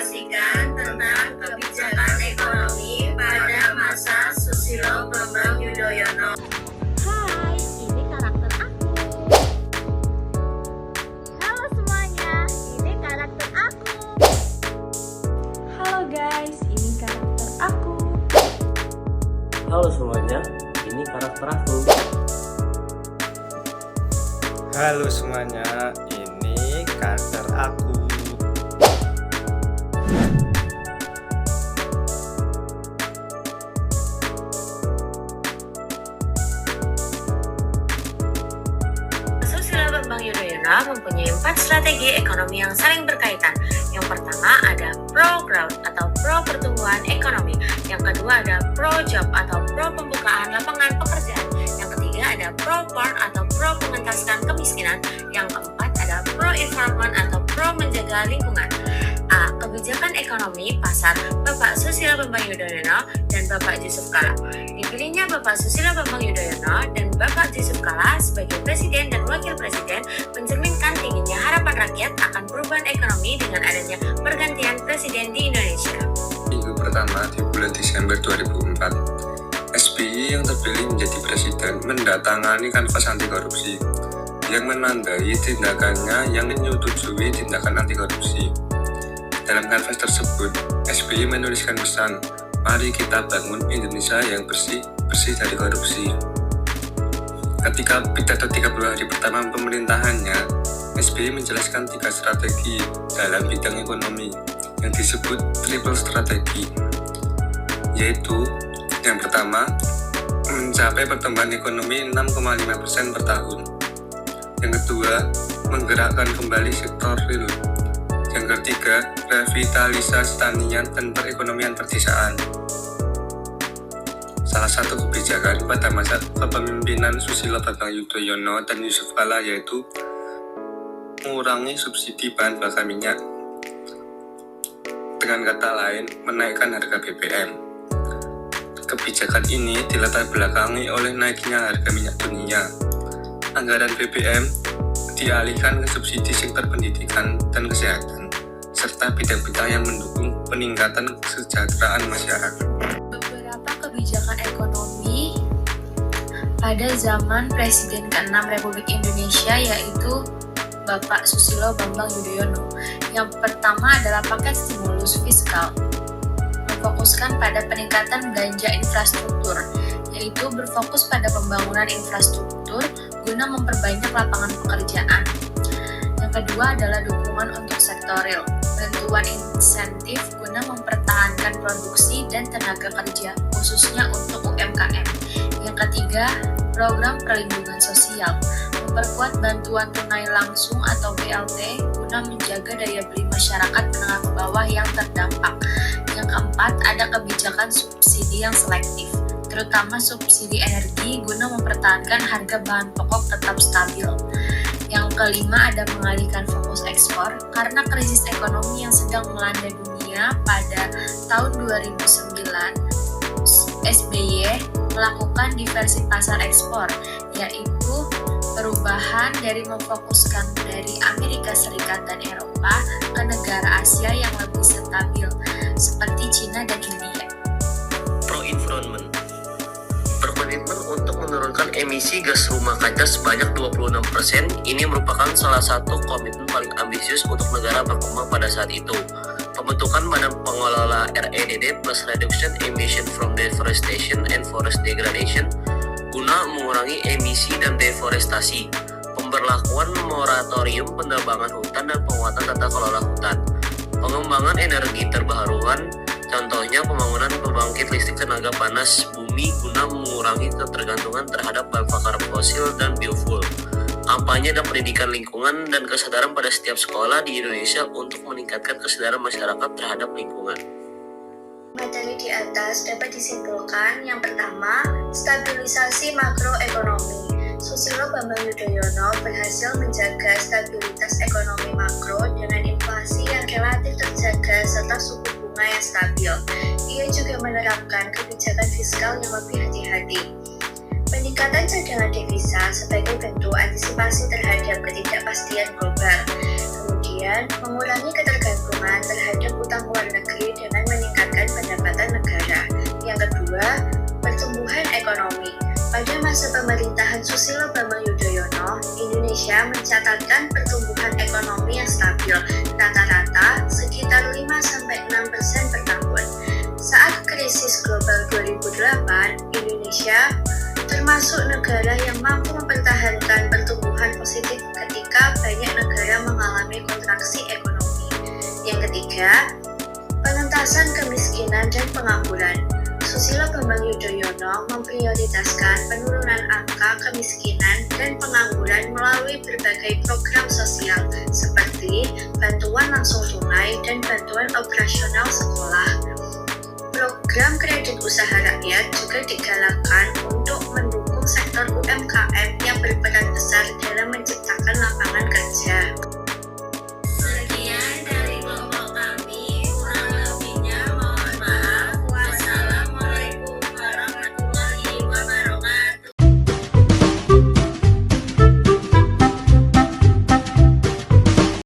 menginformasikan tentang kebijakan ekonomi pada masa Susilo Bambang Yudhoyono. Hai, ini karakter aku. Halo semuanya, ini karakter aku. Halo guys, ini karakter aku. Halo semuanya, ini karakter aku. Halo semuanya, ini karakter aku. Susilo Bambang Yudhoyono mempunyai 4 strategi ekonomi yang saling berkaitan. Yang pertama ada pro-growth atau pro-pertumbuhan ekonomi. Yang kedua ada pro-job atau pro-pembukaan lapangan pekerjaan. Yang ketiga ada pro-poor atau pro-mengentaskan kemiskinan. Yang keempat ada pro-environment atau pro-menjaga lingkungan. A. Kebijakan ekonomi pasar Bapak Susilo Bambang Yudhoyono dan Bapak Jusuf Kalla. Dipilihnya Bapak Susilo Bambang Yudhoyono dan Bapak Jusuf Kalla sebagai Presiden dan Wakil Presiden mencerminkan tingginya harapan rakyat akan perubahan ekonomi dengan adanya pergantian Presiden di Indonesia. Minggu pertama di bulan Desember 2004, SBY yang terpilih menjadi Presiden mendatangani kanvas anti korupsi yang menandai tindakannya yang menyetujui tindakan anti korupsi. Dalam kanvas tersebut, SBY menuliskan pesan, mari kita bangun Indonesia yang bersih dari korupsi. Ketika pidato 30 hari pertama pemerintahannya, SBY menjelaskan 3 strategi dalam bidang ekonomi yang disebut triple strategi, yaitu yang pertama, mencapai pertumbuhan ekonomi 6,5% per tahun. Yang kedua, menggerakkan kembali sektor real. Yang ketiga, revitalisasi tanian dan perekonomian perdesaan. Salah satu kebijakan pada masa kepemimpinan Susilo Bambang Yudhoyono dan Jusuf Kalla yaitu mengurangi subsidi bahan bakar minyak. Dengan kata lain, menaikkan harga BBM. Kebijakan ini dilatar belakangi oleh naiknya harga minyak dunia. Anggaran BBM dialihkan ke subsidi sektor pendidikan dan kesehatan, serta bidang-bidang yang mendukung peningkatan kesejahteraan masyarakat. Beberapa kebijakan ekonomi pada zaman Presiden ke-6 Republik Indonesia yaitu Bapak Susilo Bambang Yudhoyono. Yang pertama adalah paket stimulus fiskal, memfokuskan pada peningkatan belanja infrastruktur, yaitu berfokus pada pembangunan infrastruktur guna memperbanyak lapangan pekerjaan. Yang kedua adalah dukungan untuk sektor real, bantuan insentif guna mempertahankan produksi dan tenaga kerja, khususnya untuk UMKM. Yang ketiga, program perlindungan sosial, memperkuat bantuan tunai langsung atau BLT guna menjaga daya beli masyarakat menengah ke bawah yang terdampak. Yang keempat, ada kebijakan subsidi yang selektif, terutama subsidi energi guna mempertahankan harga bahan pokok tetap stabil. Yang kelima ada mengalihkan fokus ekspor karena krisis ekonomi yang sedang melanda dunia pada tahun 2009. SBY melakukan diversi pasar ekspor, yaitu perubahan dari memfokuskan dari Amerika Serikat dan Eropa ke negara Asia yang lebih stabil seperti Cina dan India. Pro-environment berkomitmen untuk menurunkan emisi gas rumah kaca sebanyak 26%. Ini merupakan salah satu komitmen paling ambisius untuk negara berkembang pada saat itu. Pembentukan Badan Pengelola REDD plus Reduction Emission from Deforestation and Forest Degradation guna mengurangi emisi dan deforestasi. Pemberlakuan moratorium penebangan hutan dan penguatan tata kelola hutan. Pengembangan energi terbarukan, contohnya pembangunan pembangkit listrik tenaga panas bumi guna mengurangi ketergantungan terhadap bahan bakar fosil dan biofuel. Kampanye dan pendidikan lingkungan dan kesadaran pada setiap sekolah di Indonesia untuk meningkatkan kesadaran masyarakat terhadap lingkungan. Materi di atas dapat disimpulkan yang pertama, stabilisasi makroekonomi. Susilo Bambang Yudhoyono berhasil menjaga stabilitas ekonomi makro dengan inflasi yang relatif terjaga serta suku bunga yang stabil. Ia juga menerapkan kebijakan fiskal yang lebih hati-hati. Peningkatan cadangan devisa sebagai bentuk antisipasi terhadap ketidakpastian global. Kemudian Kemudian, mengurangi ketergantungan terhadap utang luar negeri dengan meningkatkan pendapatan negara. Yang kedua, pertumbuhan ekonomi. Pada masa pemerintahan Susilo Bambang Yudhoyono, Indonesia mencatatkan pertumbuhan ekonomi yang stabil, rata-rata sekitar 5-6% per tahun. Saat krisis global 2008, Indonesia termasuk negara yang mampu mempertahankan pertumbuhan positif ketika banyak negara mengalami kontraksi ekonomi. Yang ketiga, penentasan kemiskinan dan pengangguran. Susilo Bambang Yudhoyono memprioritaskan penurunan angka kemiskinan dan pengangguran melalui berbagai program sosial seperti bantuan langsung tunai dan bantuan operasional sekolah. Program kredit usaha rakyat juga digalakkan untuk mendukung sektor UMKM yang berperan besar dalam